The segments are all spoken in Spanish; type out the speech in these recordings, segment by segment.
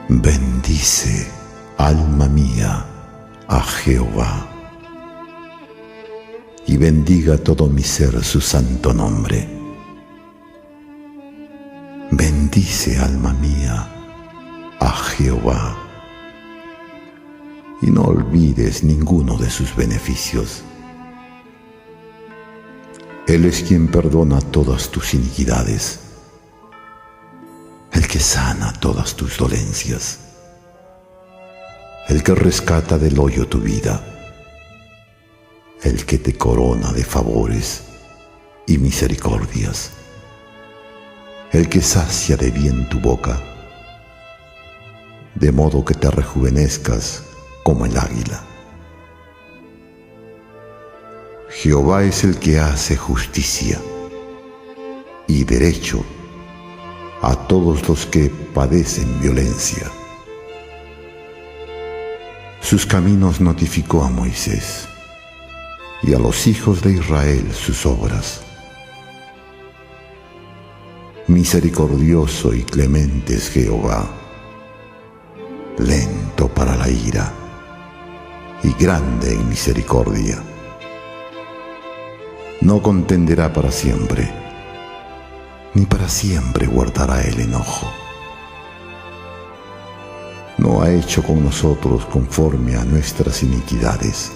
Bendice, alma mía, a Jehová, y bendiga todo mi ser su santo nombre. Bendice, alma mía, a Jehová, y no olvides ninguno de sus beneficios. Él es quien perdona todas tus iniquidades, el que sana todas tus dolencias, el que rescata del hoyo tu vida, el que te corona de favores y misericordias, el que sacia de bien tu boca, de modo que te rejuvenezcas como el águila. Jehová es el que hace justicia y derecho a todos los que padecen violencia. Sus caminos notificó a Moisés, y a los hijos de Israel sus obras. Misericordioso y clemente es Jehová, lento para la ira y grande en misericordia. No contenderá para siempre, ni para siempre guardará el enojo. No ha hecho con nosotros conforme a nuestras iniquidades,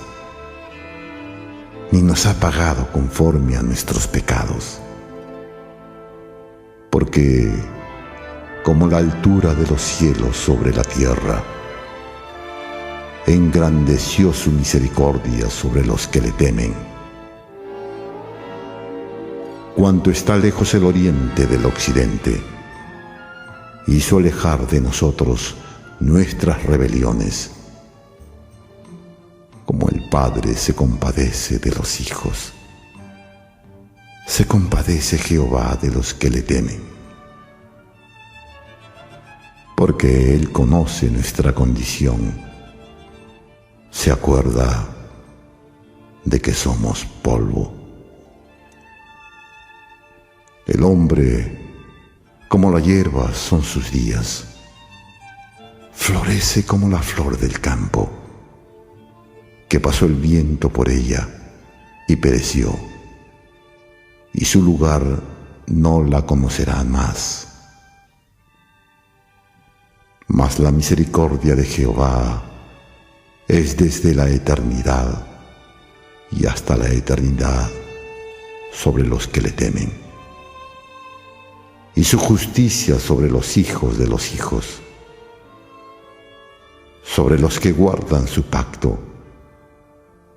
ni nos ha pagado conforme a nuestros pecados. Porque como la altura de los cielos sobre la tierra, engrandeció su misericordia sobre los que le temen. Cuanto está lejos el oriente del occidente, hizo alejar de nosotros nuestras rebeliones. Como el Padre se compadece de los hijos, se compadece Jehová de los que le temen. Porque Él conoce nuestra condición, se acuerda de que somos polvo. El hombre, como la hierba, son sus días. Florece como la flor del campo, que pasó el viento por ella y pereció, y su lugar no la conocerá más. Mas la misericordia de Jehová es desde la eternidad y hasta la eternidad sobre los que le temen, y su justicia sobre los hijos de los hijos, sobre los que guardan su pacto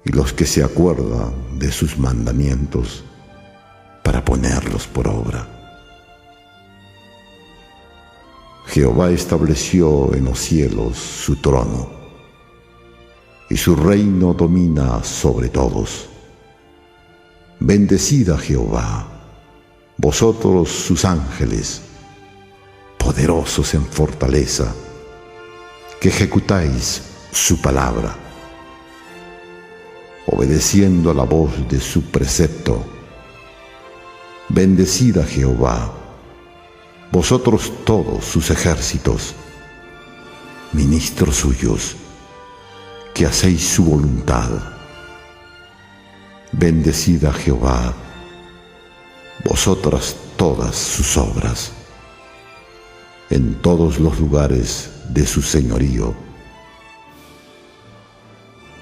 y los que se acuerdan de sus mandamientos para ponerlos por obra. Jehová estableció en los cielos su trono, y su reino domina sobre todos. Bendecid a Jehová, vosotros sus ángeles, poderosos en fortaleza, que ejecutáis su palabra, obedeciendo a la voz de su precepto. Bendecid a Jehová, vosotros todos sus ejércitos, ministros suyos, que hacéis su voluntad. Bendecid a Jehová, vosotras todas sus obras, en todos los lugares de su señorío.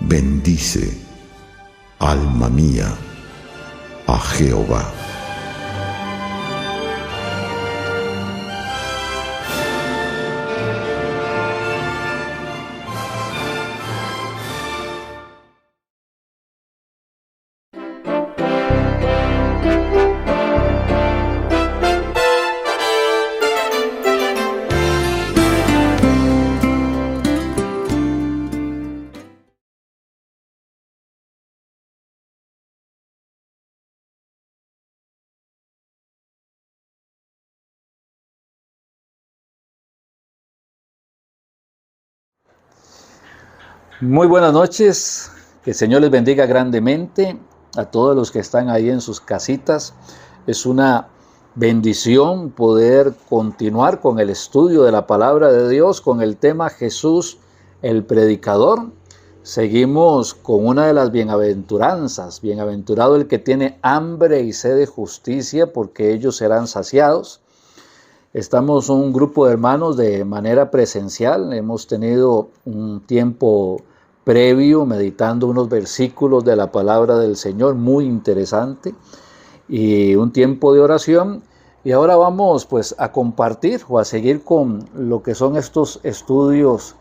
Bendice, alma mía, a Jehová. Muy buenas noches, que el Señor les bendiga grandemente a todos los que están ahí en sus casitas. Es una bendición poder continuar con el estudio de la palabra de Dios con el tema Jesús el predicador. Seguimos con una de las bienaventuranzas. Bienaventurado el que tiene hambre y sed de justicia, porque ellos serán saciados. Estamos un grupo de hermanos de manera presencial. Hemos tenido un tiempo previo meditando unos versículos de la palabra del Señor muy interesante y un tiempo de oración. Y ahora vamos pues a compartir o a seguir con lo que son estos estudios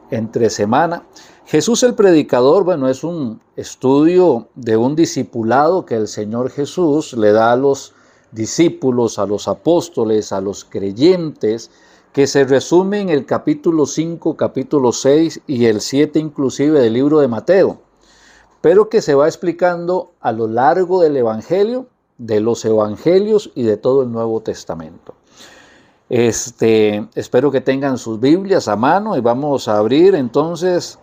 entre semana. Jesús el predicador, bueno, es un estudio de un discipulado que el Señor Jesús le da a los discípulos, a los apóstoles, a los creyentes, que se resume en el capítulo 5, capítulo 6 y el 7 inclusive del libro de Mateo, pero que se va explicando a lo largo del Evangelio, de los Evangelios y de todo el Nuevo Testamento. Espero que tengan sus Biblias a mano y vamos a abrir entonces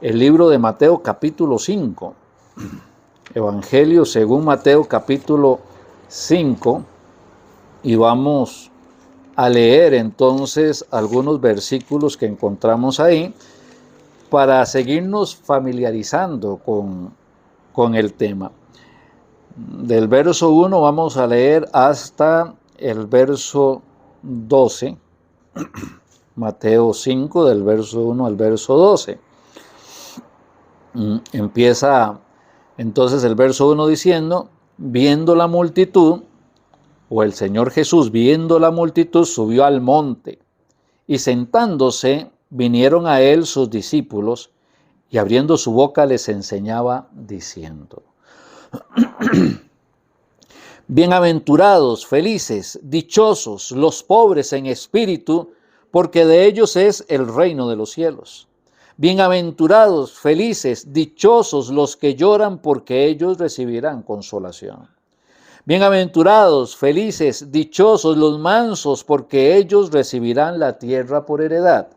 el libro de Mateo capítulo 5. Evangelio según Mateo capítulo 5, y vamos a leer entonces algunos versículos que encontramos ahí para seguirnos familiarizando con el tema. Del verso 1 vamos a leer hasta el verso 12, Mateo 5, del verso 1 al verso 12. Empieza entonces el verso 1 diciendo: viendo la multitud, o el Señor Jesús viendo la multitud, subió al monte, y sentándose vinieron a él sus discípulos, y abriendo su boca les enseñaba diciendo: bienaventurados, felices, dichosos los pobres en espíritu, porque de ellos es el reino de los cielos. Bienaventurados, felices, dichosos los que lloran, porque ellos recibirán consolación. Bienaventurados, felices, dichosos los mansos, porque ellos recibirán la tierra por heredad.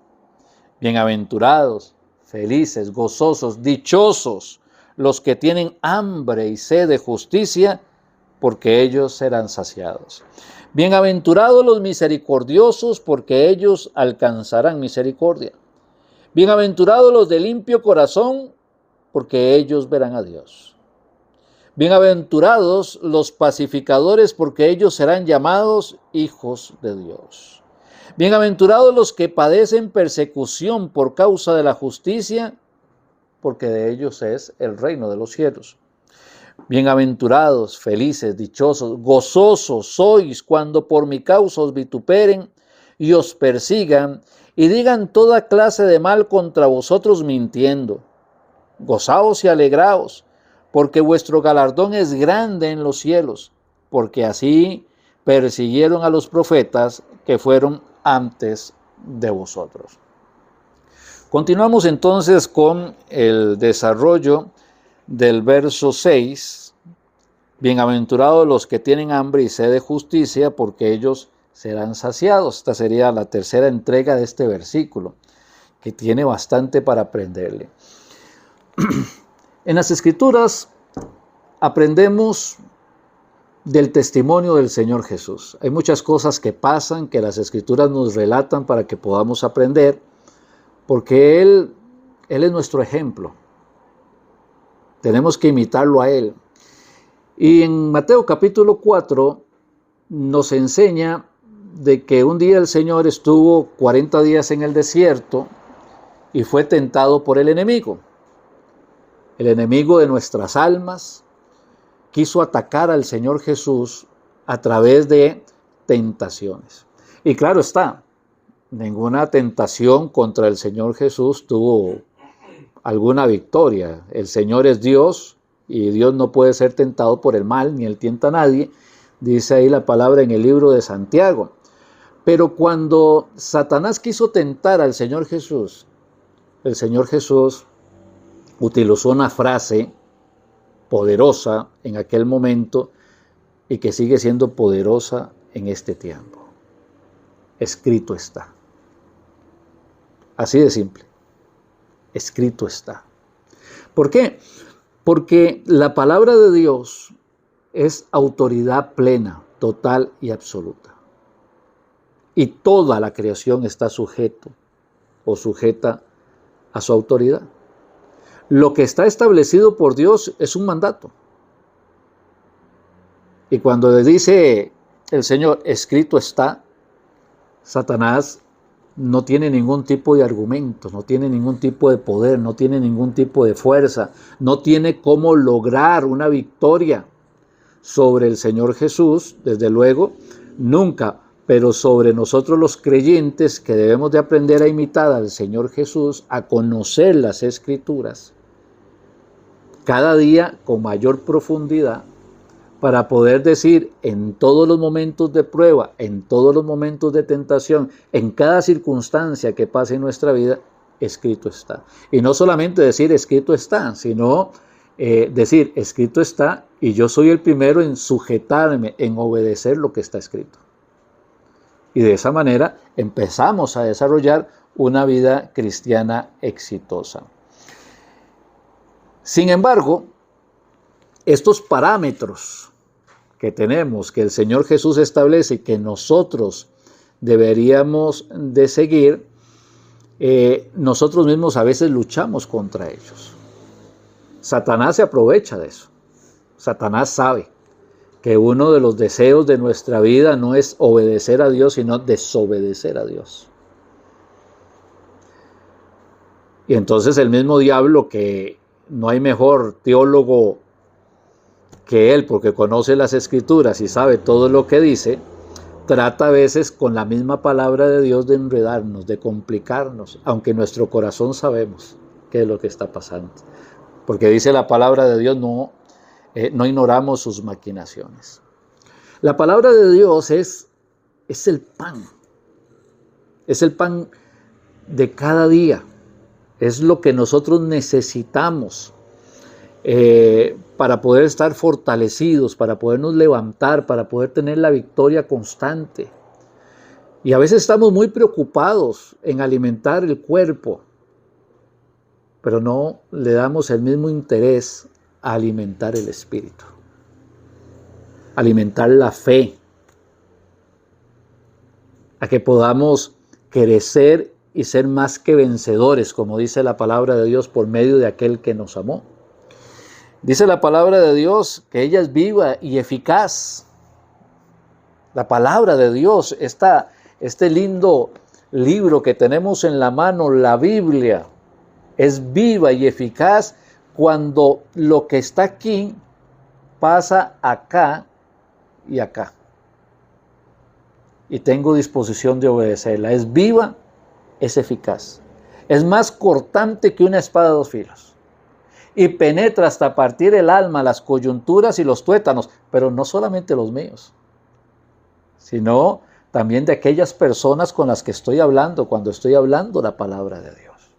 Bienaventurados, felices, gozosos, dichosos los que tienen hambre y sed de justicia, porque ellos serán saciados. Bienaventurados los misericordiosos, porque ellos alcanzarán misericordia. Bienaventurados los de limpio corazón, porque ellos verán a Dios. Bienaventurados los pacificadores, porque ellos serán llamados hijos de Dios. Bienaventurados los que padecen persecución por causa de la justicia, porque de ellos es el reino de los cielos. Bienaventurados, felices, dichosos, gozosos sois cuando por mi causa os vituperen y os persigan y digan toda clase de mal contra vosotros mintiendo. Gozaos y alegraos, porque vuestro galardón es grande en los cielos, porque así persiguieron a los profetas que fueron antes de vosotros. Continuamos entonces con el desarrollo del verso 6. Bienaventurados los que tienen hambre y sed de justicia, porque ellos serán saciados. Esta sería la tercera entrega de este versículo, que tiene bastante para aprenderle. En las Escrituras aprendemos del testimonio del Señor Jesús. Hay muchas cosas que pasan, que las Escrituras nos relatan para que podamos aprender, porque Él es nuestro ejemplo. Tenemos que imitarlo a Él. Y en Mateo capítulo 4 nos enseña de que un día el Señor estuvo 40 días en el desierto y fue tentado por el enemigo. El enemigo de nuestras almas quiso atacar al Señor Jesús a través de tentaciones. Y claro está, ninguna tentación contra el Señor Jesús tuvo alguna victoria. El Señor es Dios y Dios no puede ser tentado por el mal, ni Él tienta a nadie. Dice ahí la palabra en el libro de Santiago. Pero cuando Satanás quiso tentar al Señor Jesús, el Señor Jesús utilizó una frase poderosa en aquel momento y que sigue siendo poderosa en este tiempo. Escrito está. Así de simple. Escrito está. ¿Por qué? Porque la palabra de Dios es autoridad plena. total y absoluta. Y toda la creación está sujeto o sujeta a su autoridad. Lo que está establecido por Dios es un mandato. Y cuando le dice el Señor, escrito está, Satanás no tiene ningún tipo de argumento, no tiene ningún tipo de poder, no tiene ningún tipo de fuerza, no tiene cómo lograr una victoria sobre el Señor Jesús, desde luego, nunca, pero sobre nosotros los creyentes que debemos de aprender a imitar al Señor Jesús, a conocer las Escrituras, cada día con mayor profundidad, para poder decir en todos los momentos de prueba, en todos los momentos de tentación, en cada circunstancia que pase en nuestra vida, escrito está. Y no solamente decir escrito está, sino decir escrito está y yo soy el primero en sujetarme, en obedecer lo que está escrito. Y de esa manera empezamos a desarrollar una vida cristiana exitosa. Sin embargo, estos parámetros que tenemos, que el Señor Jesús establece y que nosotros deberíamos de seguir, nosotros mismos a veces luchamos contra ellos. Satanás se aprovecha de eso. Satanás sabe que uno de los deseos de nuestra vida no es obedecer a Dios, sino desobedecer a Dios. Y entonces el mismo diablo, que no hay mejor teólogo que él, porque conoce las Escrituras y sabe todo lo que dice, trata a veces con la misma palabra de Dios de enredarnos, de complicarnos, aunque en nuestro corazón sabemos qué es lo que está pasando. Porque dice la palabra de Dios, no ignoramos sus maquinaciones. La palabra de Dios es el pan. Es el pan de cada día. Es lo que nosotros necesitamos para poder estar fortalecidos, para podernos levantar, para poder tener la victoria constante. Y a veces estamos muy preocupados en alimentar el cuerpo, pero no le damos el mismo interés a alimentar el espíritu, alimentar la fe, a que podamos crecer y ser más que vencedores, como dice la palabra de Dios, por medio de aquel que nos amó. Dice la palabra de Dios que ella es viva y eficaz. La palabra de Dios, este lindo libro que tenemos en la mano, la Biblia, es viva y eficaz cuando lo que está aquí pasa acá y acá. Y tengo disposición de obedecerla. Es viva, es eficaz. Es más cortante que una espada de dos filos. Y penetra hasta partir el alma, las coyunturas y los tuétanos, pero no solamente los míos, sino también de aquellas personas con las que estoy hablando cuando estoy hablando la palabra de Dios.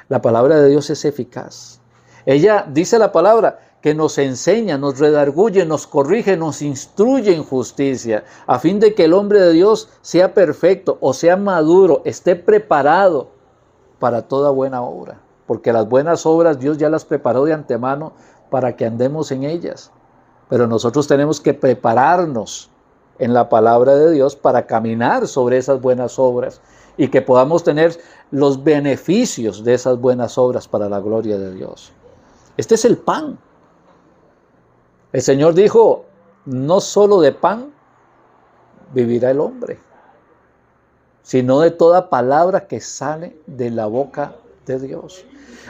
La palabra de Dios es eficaz. Ella dice la palabra que nos enseña, nos redarguye, nos corrige, nos instruye en justicia, a fin de que el hombre de Dios sea perfecto o sea maduro, esté preparado para toda buena obra. Porque las buenas obras Dios ya las preparó de antemano para que andemos en ellas. Pero nosotros tenemos que prepararnos en la palabra de Dios para caminar sobre esas buenas obras y que podamos tener los beneficios de esas buenas obras para la gloria de Dios. Este es el pan. El Señor dijo, no solo de pan vivirá el hombre, sino de toda palabra que sale de la boca de Dios.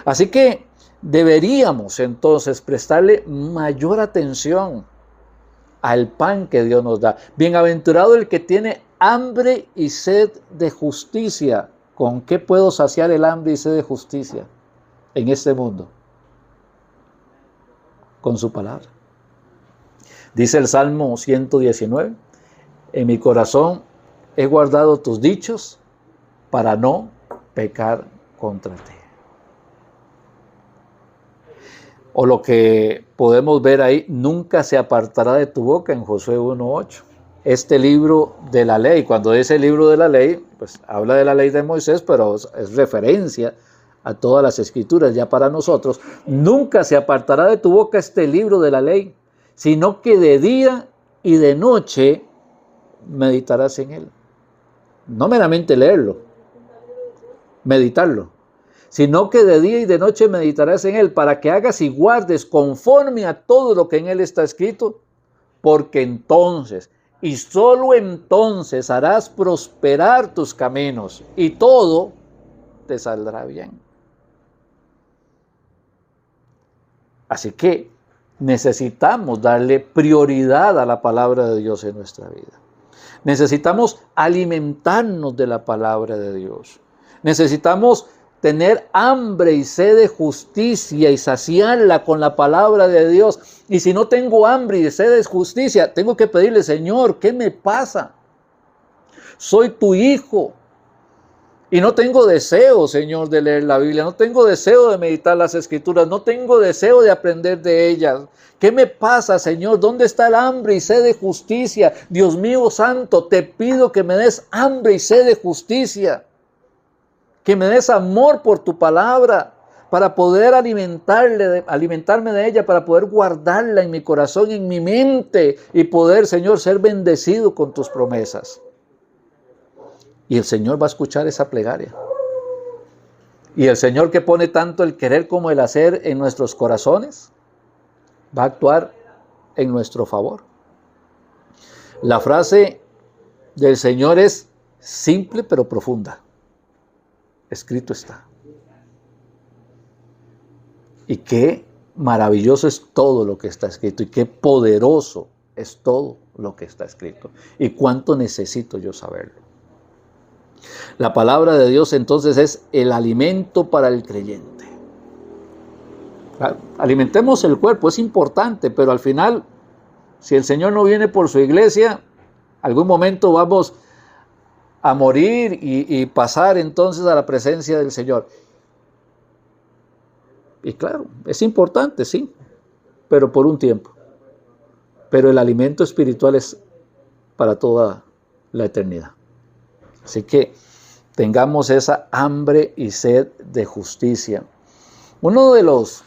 Así que deberíamos entonces prestarle mayor atención al pan que Dios nos da. Bienaventurado el que tiene hambre y sed de justicia. ¿Con qué puedo saciar el hambre y sed de justicia en este mundo? Con su palabra. Dice el Salmo 119, en mi corazón he guardado tus dichos para no pecar contra ti. O lo que podemos ver ahí, nunca se apartará de tu boca en Josué 1:8. Este libro de la ley, cuando dice libro de la ley, pues habla de la ley de Moisés, pero es referencia a todas las escrituras ya para nosotros. Nunca se apartará de tu boca este libro de la ley, sino que de día y de noche meditarás en él. No meramente leerlo, meditarlo, sino que de día y de noche meditarás en él para que hagas y guardes conforme a todo lo que en él está escrito, porque entonces y solo entonces harás prosperar tus caminos y todo te saldrá bien. Así que necesitamos darle prioridad a la palabra de Dios en nuestra vida. Necesitamos alimentarnos de la palabra de Dios. Necesitamos tener hambre y sed de justicia y saciarla con la palabra de Dios. Y si no tengo hambre y sed de justicia, tengo que pedirle, Señor, ¿qué me pasa? Soy tu hijo. Y no tengo deseo, Señor, de leer la Biblia. No tengo deseo de meditar las Escrituras. No tengo deseo de aprender de ellas. ¿Qué me pasa, Señor? ¿Dónde está el hambre y sed de justicia? Dios mío santo, te pido que me des hambre y sed de justicia. Que me des amor por tu palabra, para poder alimentarme de ella, para poder guardarla en mi corazón, en mi mente, y poder, Señor, ser bendecido con tus promesas. Y el Señor va a escuchar esa plegaria. Y el Señor, que pone tanto el querer como el hacer en nuestros corazones, va a actuar en nuestro favor. La frase del Señor es simple pero profunda. Escrito está. Y qué maravilloso es todo lo que está escrito, y qué poderoso es todo lo que está escrito, y cuánto necesito yo saberlo. La palabra de Dios entonces es el alimento para el creyente. Alimentemos el cuerpo, es importante, pero al final, si el Señor no viene por su iglesia, algún momento vamos a morir y pasar entonces a la presencia del Señor. Y claro, es importante, sí, pero por un tiempo. Pero el alimento espiritual es para toda la eternidad. Así que tengamos esa hambre y sed de justicia. Uno de los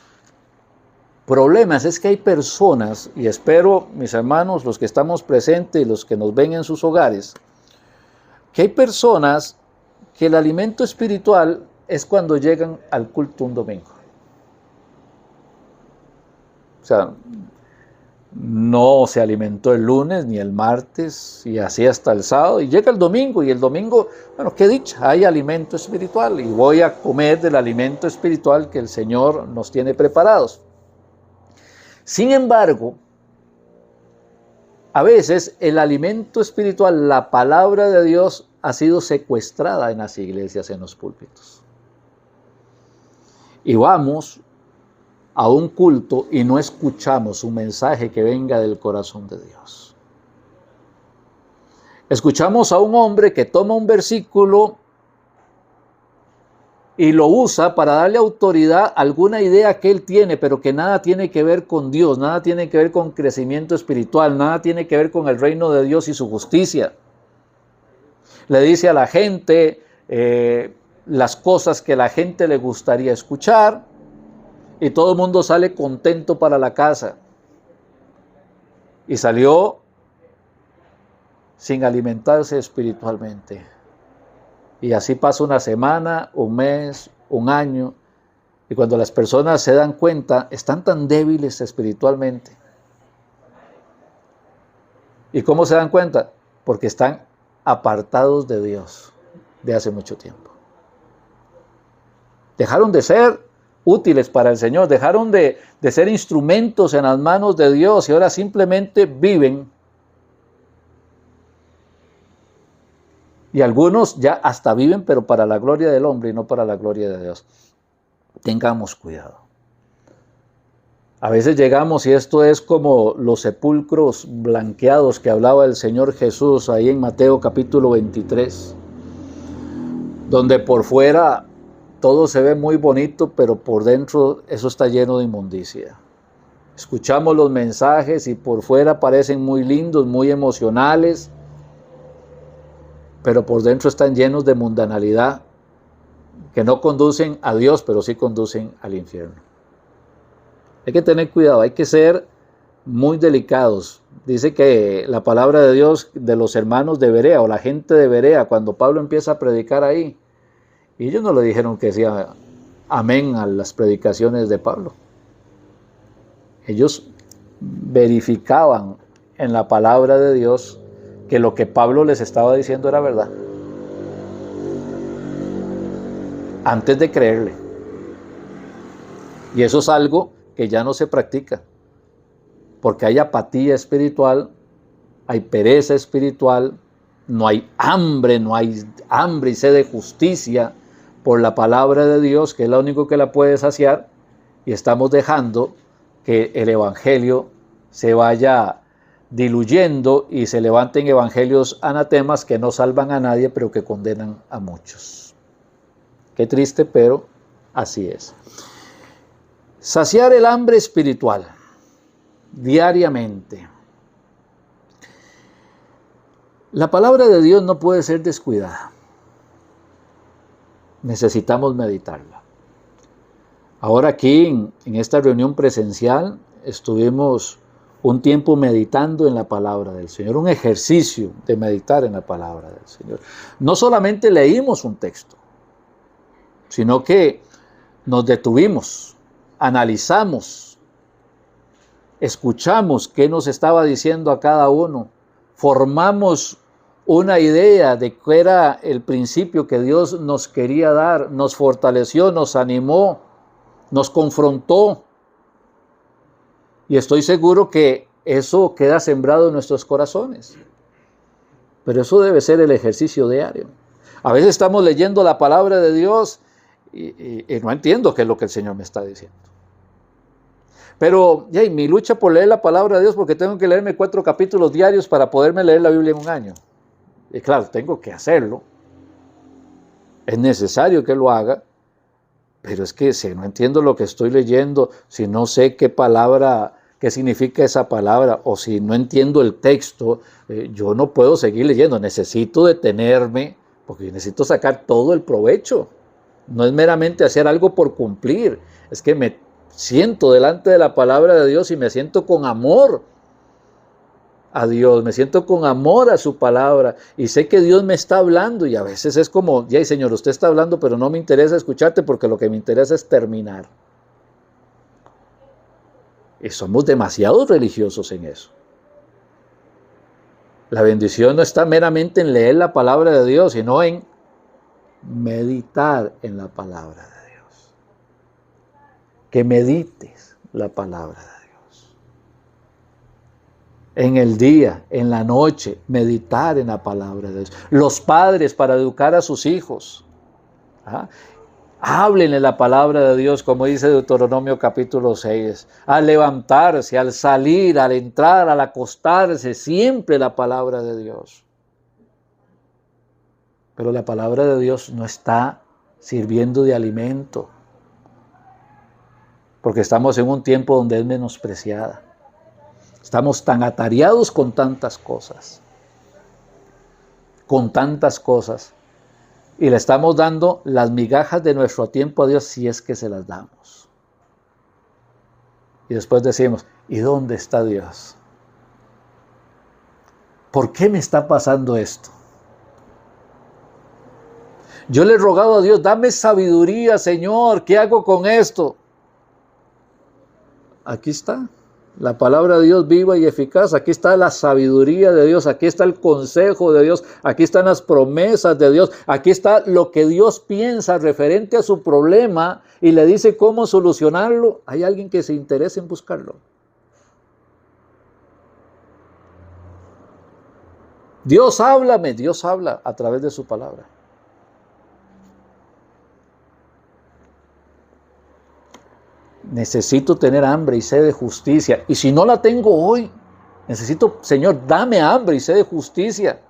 problemas es que hay personas, y espero, mis hermanos, los que estamos presentes y los que nos ven en sus hogares, que hay personas que el alimento espiritual es cuando llegan al culto un domingo. O sea, no se alimentó el lunes ni el martes y así hasta el sábado, y llega el domingo, y el domingo, bueno, qué dicha, hay alimento espiritual y voy a comer del alimento espiritual que el Señor nos tiene preparados. Sin embargo, a veces el alimento espiritual, la palabra de Dios, ha sido secuestrada en las iglesias, en los púlpitos. Y vamos a un culto y no escuchamos un mensaje que venga del corazón de Dios. Escuchamos a un hombre que toma un versículo y lo usa para darle autoridad a alguna idea que él tiene, pero que nada tiene que ver con Dios, nada tiene que ver con crecimiento espiritual, nada tiene que ver con el reino de Dios y su justicia. Le dice a la gente las cosas que a la gente le gustaría escuchar, y todo el mundo sale contento para la casa. Y salió sin alimentarse espiritualmente. Y así pasa una semana, un mes, un año, y cuando las personas se dan cuenta, están tan débiles espiritualmente. ¿Y cómo se dan cuenta? Porque están apartados de Dios de hace mucho tiempo. Dejaron de ser útiles para el Señor, dejaron de ser instrumentos en las manos de Dios, y ahora simplemente viven. Y algunos ya hasta viven, pero para la gloria del hombre y no para la gloria de Dios. Tengamos cuidado. A veces llegamos, y esto es como los sepulcros blanqueados que hablaba el Señor Jesús ahí en Mateo capítulo 23, donde por fuera todo se ve muy bonito, pero por dentro eso está lleno de inmundicia. Escuchamos los mensajes y por fuera parecen muy lindos, muy emocionales, pero por dentro están llenos de mundanalidad que no conducen a Dios, pero sí conducen al infierno. Hay que tener cuidado, hay que ser muy delicados. Dice que la palabra de Dios de los hermanos de Berea o la gente de Berea, cuando Pablo empieza a predicar ahí, y ellos no le dijeron que decía amén a las predicaciones de Pablo. Ellos verificaban en la palabra de Dios que lo que Pablo les estaba diciendo era verdad, antes de creerle. Y eso es algo que ya no se practica, porque hay apatía espiritual, hay pereza espiritual, no hay hambre y sed de justicia por la palabra de Dios, que es lo único que la puede saciar, y estamos dejando que el evangelio se vaya diluyendo y se levanten evangelios anatemas que no salvan a nadie, pero que condenan a muchos. Qué triste, pero así es. Saciar el hambre espiritual diariamente. La palabra de Dios no puede ser descuidada. Necesitamos meditarla. Ahora aquí en esta reunión presencial estuvimos un tiempo meditando en la palabra del Señor, un ejercicio de meditar en la palabra del Señor. No solamente leímos un texto, sino que nos detuvimos, analizamos, escuchamos qué nos estaba diciendo a cada uno, formamos una idea de qué era el principio que Dios nos quería dar, nos fortaleció, nos animó, nos confrontó. Y estoy seguro que eso queda sembrado en nuestros corazones. Pero eso debe ser el ejercicio diario. A veces estamos leyendo la palabra de Dios y no entiendo qué es lo que el Señor me está diciendo. Pero mi lucha por leer la palabra de Dios, porque tengo que leerme 4 capítulos diarios para poderme leer la Biblia en un año. Y claro, tengo que hacerlo. Es necesario que lo haga. Pero es que si no entiendo lo que estoy leyendo, si no sé qué significa esa palabra, o si no entiendo el texto, yo no puedo seguir leyendo. Necesito detenerme, porque necesito sacar todo el provecho. No es meramente hacer algo por cumplir, es que me siento delante de la palabra de Dios y me siento con amor a Dios, me siento con amor a su palabra y sé que Dios me está hablando, y a veces es como, Señor, usted está hablando, pero no me interesa escucharte porque lo que me interesa es terminar. Y somos demasiado religiosos en eso. La bendición no está meramente en leer la palabra de Dios, sino en meditar en la palabra de Dios. Que medites la palabra de Dios. En el día, en la noche, meditar en la palabra de Dios. Los padres para educar a sus hijos. Háblenle la palabra de Dios, como dice Deuteronomio capítulo 6. Al levantarse, al salir, al entrar, al acostarse, siempre la palabra de Dios. Pero la palabra de Dios no está sirviendo de alimento, porque estamos en un tiempo donde es menospreciada. Estamos tan atareados con tantas cosas, y le estamos dando las migajas de nuestro tiempo a Dios, si es que se las damos. Y después decimos, ¿y dónde está Dios? ¿Por qué me está pasando esto? Yo le he rogado a Dios, dame sabiduría, Señor, ¿qué hago con esto? Aquí está. La palabra de Dios viva y eficaz, aquí está la sabiduría de Dios, aquí está el consejo de Dios, aquí están las promesas de Dios, aquí está lo que Dios piensa referente a su problema y le dice cómo solucionarlo. ¿Hay alguien que se interese en buscarlo? Dios, háblame, Dios habla a través de su palabra. Necesito tener hambre y sed de justicia. Y si no la tengo hoy, necesito, Señor, dame hambre y sed de justicia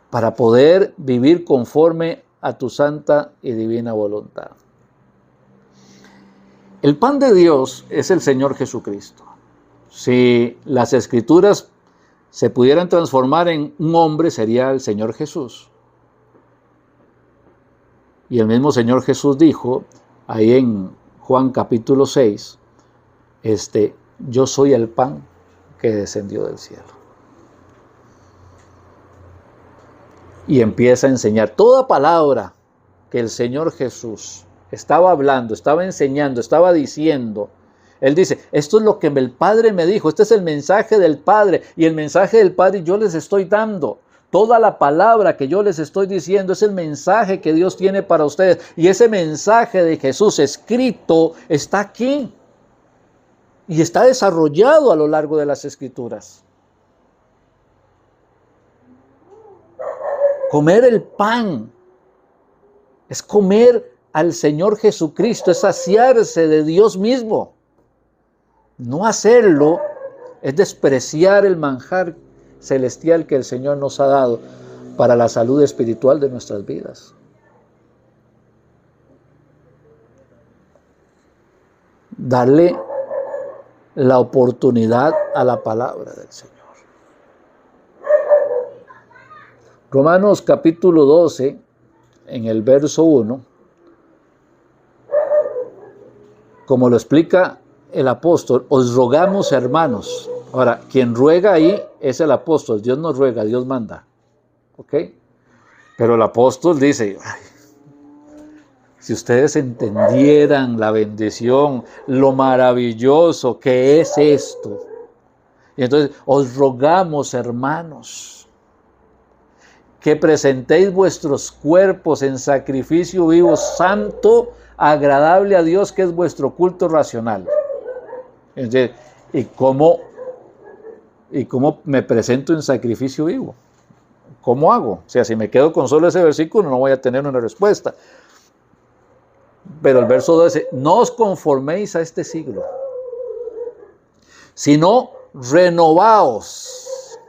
para poder vivir conforme a tu santa y divina voluntad. El pan de Dios es el Señor Jesucristo. Si las Escrituras se pudieran transformar en un hombre, sería el Señor Jesús. Y el mismo Señor Jesús dijo, ahí en Juan capítulo 6, yo soy el pan que descendió del cielo. Y empieza a enseñar toda palabra que el Señor Jesús estaba hablando, estaba enseñando, estaba diciendo. Él dice, esto es lo que el Padre me dijo, este es el mensaje del Padre, y el mensaje del Padre yo les estoy dando. Toda la palabra que yo les estoy diciendo es el mensaje que Dios tiene para ustedes, y ese mensaje de Jesús escrito está aquí, y está desarrollado a lo largo de las Escrituras. Comer el pan es comer al Señor Jesucristo, es saciarse de Dios mismo. No hacerlo es despreciar el manjar celestial que el Señor nos ha dado para la salud espiritual de nuestras vidas. Darle la oportunidad a la palabra del Señor. Romanos capítulo 12, en el verso 1, como lo explica el apóstol, os rogamos, hermanos. Ahora, quien ruega ahí es el apóstol. Dios no ruega, Dios manda. ¿Ok? Pero el apóstol dice, ay, si ustedes entendieran la bendición, lo maravilloso que es esto. Y entonces, os rogamos, hermanos, que presentéis vuestros cuerpos en sacrificio vivo, santo, agradable a Dios, que es vuestro culto racional. Entonces, ¿y cómo me presento en sacrificio vivo? ¿Cómo hago? O sea, si me quedo con solo ese versículo, no voy a tener una respuesta. Pero el verso 12, no os conforméis a este siglo, sino renovaos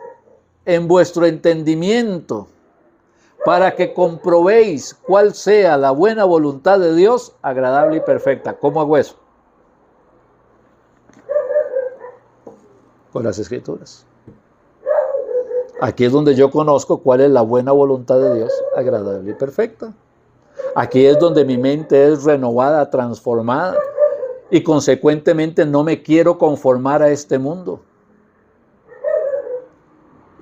en vuestro entendimiento, para que comprobéis cuál sea la buena voluntad de Dios, agradable y perfecta. ¿Cómo hago eso? Con las Escrituras. Aquí es donde yo conozco cuál es la buena voluntad de Dios, agradable y perfecta. Aquí es donde mi mente es renovada, transformada, y consecuentemente no me quiero conformar a este mundo.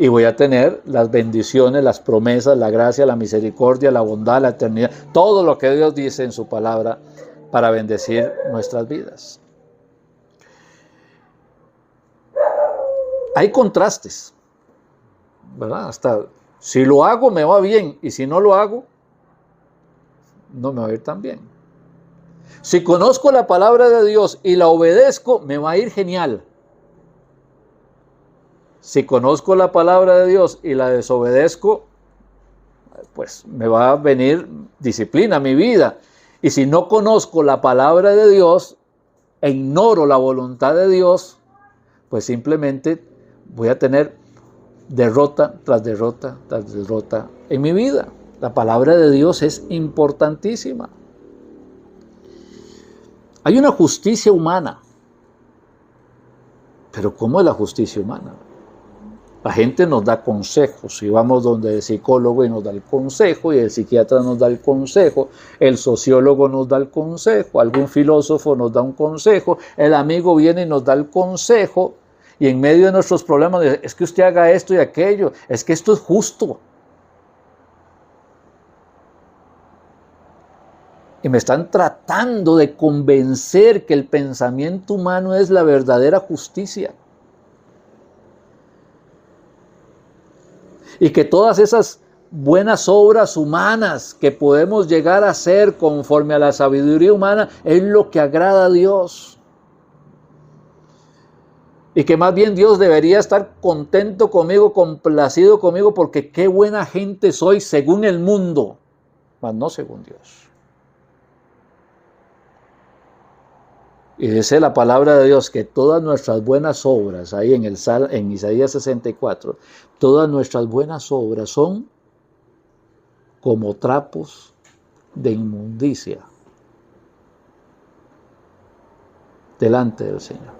Y voy a tener las bendiciones, las promesas, la gracia, la misericordia, la bondad, la eternidad, todo lo que Dios dice en su palabra para bendecir nuestras vidas. Hay contrastes, ¿verdad? Hasta si lo hago me va bien, y si no lo hago, no me va a ir tan bien. Si conozco la palabra de Dios y la obedezco, me va a ir genial. Si conozco la palabra de Dios y la desobedezco, pues me va a venir disciplina a mi vida. Y si no conozco la palabra de Dios e ignoro la voluntad de Dios, pues simplemente voy a tener derrota tras derrota tras derrota en mi vida. La palabra de Dios es importantísima. Hay una justicia humana. Pero ¿cómo es la justicia humana? La gente nos da consejos, y vamos donde el psicólogo y nos da el consejo, y el psiquiatra nos da el consejo, el sociólogo nos da el consejo, algún filósofo nos da un consejo, el amigo viene y nos da el consejo, y en medio de nuestros problemas dice, es que usted haga esto y aquello, es que esto es justo. Y me están tratando de convencer que el pensamiento humano es la verdadera justicia. Y que todas esas buenas obras humanas que podemos llegar a hacer conforme a la sabiduría humana es lo que agrada a Dios. Y que más bien Dios debería estar contento conmigo, complacido conmigo, porque qué buena gente soy según el mundo, mas no según Dios. Y dice la palabra de Dios que todas nuestras buenas obras, ahí en Isaías 64, todas nuestras buenas obras son como trapos de inmundicia delante del Señor.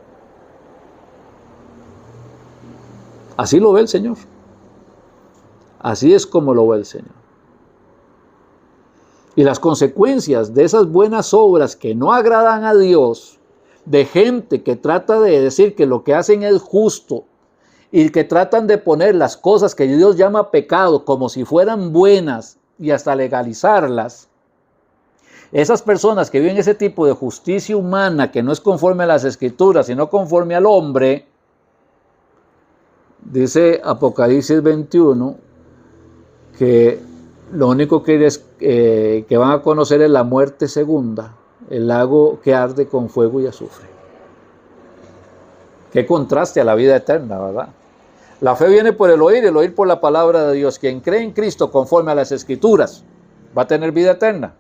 Así lo ve el Señor. Así es como lo ve el Señor. Y las consecuencias de esas buenas obras que no agradan a Dios de gente que trata de decir que lo que hacen es justo y que tratan de poner las cosas que Dios llama pecado como si fueran buenas y hasta legalizarlas, esas personas que viven ese tipo de justicia humana que no es conforme a las Escrituras, sino conforme al hombre, dice Apocalipsis 21, que lo único que van a conocer es la muerte segunda, el lago que arde con fuego y azufre. Qué contraste a la vida eterna, ¿verdad? La fe viene por el oír por la palabra de Dios. Quien cree en Cristo conforme a las Escrituras va a tener vida eterna.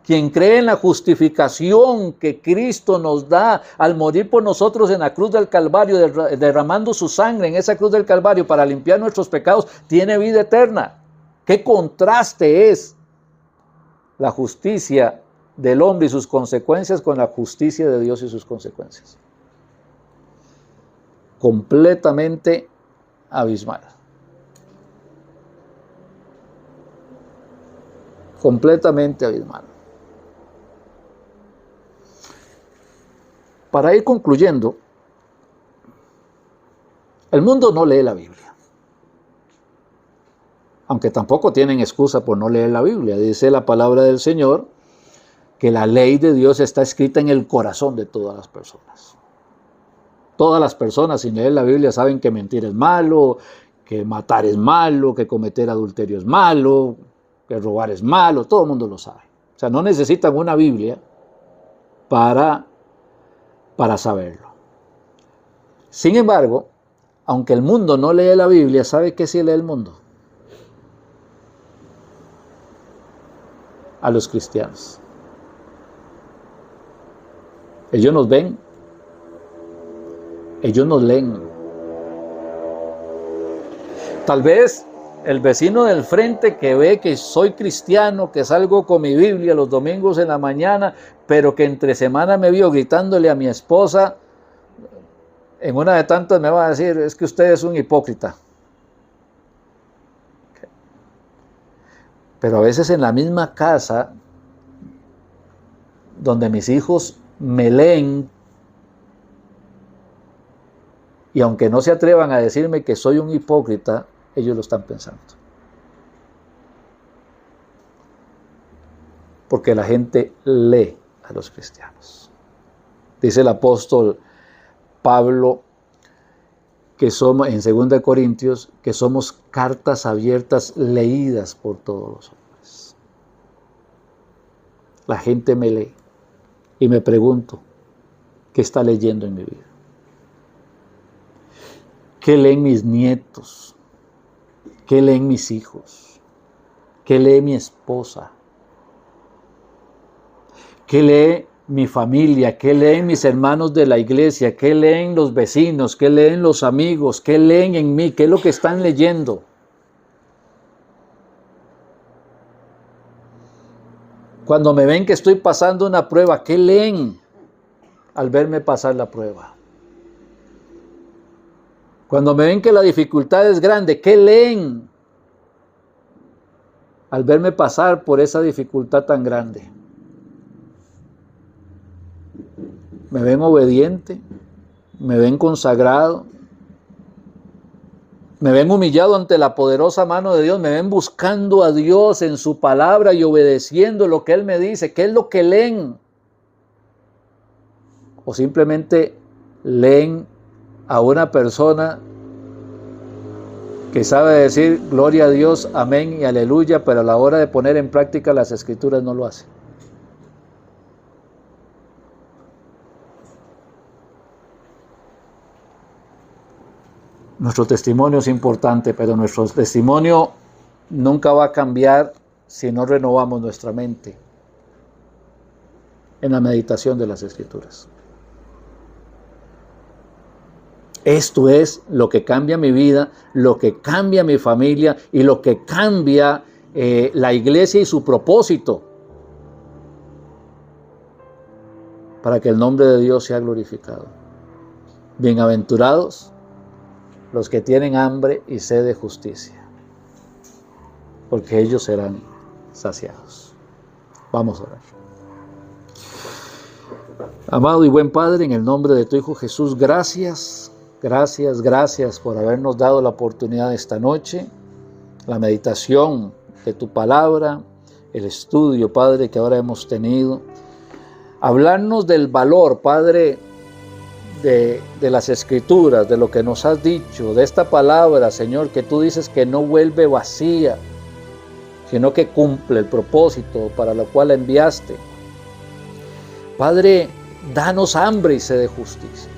Quien cree en la justificación que Cristo nos da al morir por nosotros en la cruz del Calvario, derramando su sangre en esa cruz del Calvario para limpiar nuestros pecados, tiene vida eterna. ¡Qué contraste es la justicia del hombre y sus consecuencias con la justicia de Dios y sus consecuencias! Completamente abismal. Completamente abismal. Para ir concluyendo, el mundo no lee la Biblia. Aunque tampoco tienen excusa por no leer la Biblia. Dice la palabra del Señor que la ley de Dios está escrita en el corazón de todas las personas. Todas las personas sin leer la Biblia saben que mentir es malo, que matar es malo, que cometer adulterio es malo, que robar es malo, todo el mundo lo sabe. O sea, no necesitan una Biblia para saberlo. Sin embargo, aunque el mundo no lee la Biblia, ¿sabe qué sí lee el mundo? A los cristianos. Ellos nos ven, ellos nos leen. Tal vez el vecino del frente que ve que soy cristiano, que salgo con mi Biblia los domingos en la mañana, pero que entre semana me vio gritándole a mi esposa, en una de tantas me va a decir, es que usted es un hipócrita. Pero a veces en la misma casa, donde mis hijos me leen, y aunque no se atrevan a decirme que soy un hipócrita, ellos lo están pensando. Porque la gente lee a los cristianos. Dice el apóstol Pablo que somos, en 2 Corintios, que somos cartas abiertas leídas por todos los hombres. La gente me lee y me pregunto, ¿qué está leyendo en mi vida? ¿Qué leen mis nietos? ¿Qué leen mis hijos? ¿Qué lee mi esposa? ¿Qué lee mi familia? ¿Qué leen mis hermanos de la iglesia? ¿Qué leen los vecinos? ¿Qué leen los amigos? ¿Qué leen en mí? ¿Qué es lo que están leyendo? Cuando me ven que estoy pasando una prueba, ¿qué leen al verme pasar la prueba? Cuando me ven que la dificultad es grande, ¿qué leen al verme pasar por esa dificultad tan grande? ¿Me ven obediente? ¿Me ven consagrado? ¿Me ven humillado ante la poderosa mano de Dios? ¿Me ven buscando a Dios en su palabra y obedeciendo lo que Él me dice? ¿Qué es lo que leen? ¿O simplemente leen a una persona que sabe decir gloria a Dios, amén y aleluya, pero a la hora de poner en práctica las Escrituras no lo hace? Nuestro testimonio es importante, pero nuestro testimonio nunca va a cambiar si no renovamos nuestra mente en la meditación de las Escrituras. Esto es lo que cambia mi vida, lo que cambia mi familia y lo que cambia la iglesia y su propósito para que el nombre de Dios sea glorificado. Bienaventurados los que tienen hambre y sed de justicia, porque ellos serán saciados. Vamos a orar. Amado y buen Padre, en el nombre de tu Hijo Jesús, gracias por habernos dado la oportunidad esta noche, la meditación de tu palabra, el estudio, Padre, que ahora hemos tenido. Hablarnos del valor, Padre, de las Escrituras, de lo que nos has dicho, de esta palabra, Señor, que tú dices que no vuelve vacía, sino que cumple el propósito para lo cual la enviaste. Padre, danos hambre y sed de justicia.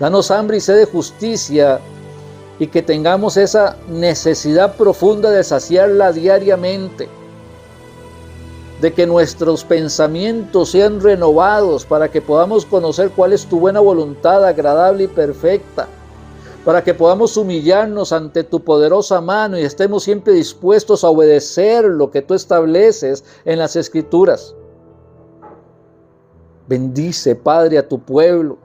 Danos hambre y sed de justicia y que tengamos esa necesidad profunda de saciarla diariamente. De que nuestros pensamientos sean renovados para que podamos conocer cuál es tu buena voluntad, agradable y perfecta. Para que podamos humillarnos ante tu poderosa mano y estemos siempre dispuestos a obedecer lo que tú estableces en las Escrituras. Bendice, Padre, a tu pueblo.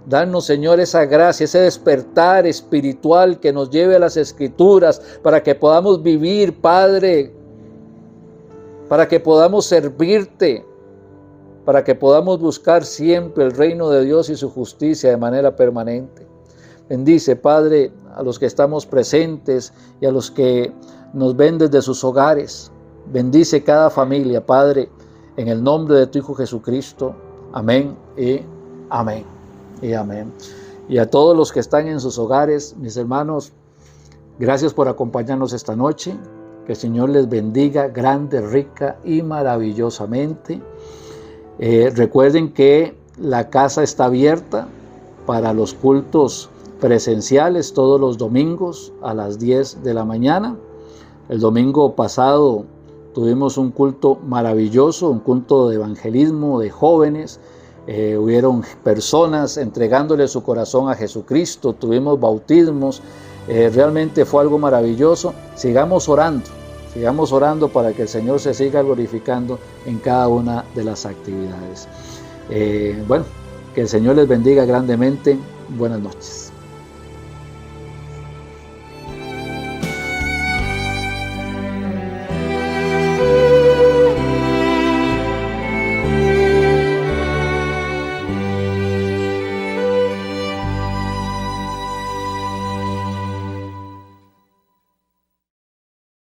Danos, Señor, esa gracia, ese despertar espiritual que nos lleve a las Escrituras para que podamos vivir, Padre, para que podamos servirte, para que podamos buscar siempre el reino de Dios y su justicia de manera permanente. Bendice, Padre, a los que estamos presentes y a los que nos ven desde sus hogares. Bendice cada familia, Padre, en el nombre de tu Hijo Jesucristo. Amén y amén y amén. Y a todos los que están en sus hogares, mis hermanos, gracias por acompañarnos esta noche. Que el Señor les bendiga grande, rica y maravillosamente. Recuerden que la casa está abierta para los cultos presenciales todos los domingos a las 10 de la mañana. El domingo pasado tuvimos un culto maravilloso, un culto de evangelismo de jóvenes. Hubieron personas entregándole su corazón a Jesucristo, tuvimos bautismos. Realmente fue algo maravilloso. Sigamos orando para que el Señor se siga glorificando en cada una de las actividades. Que el Señor les bendiga grandemente. Buenas noches.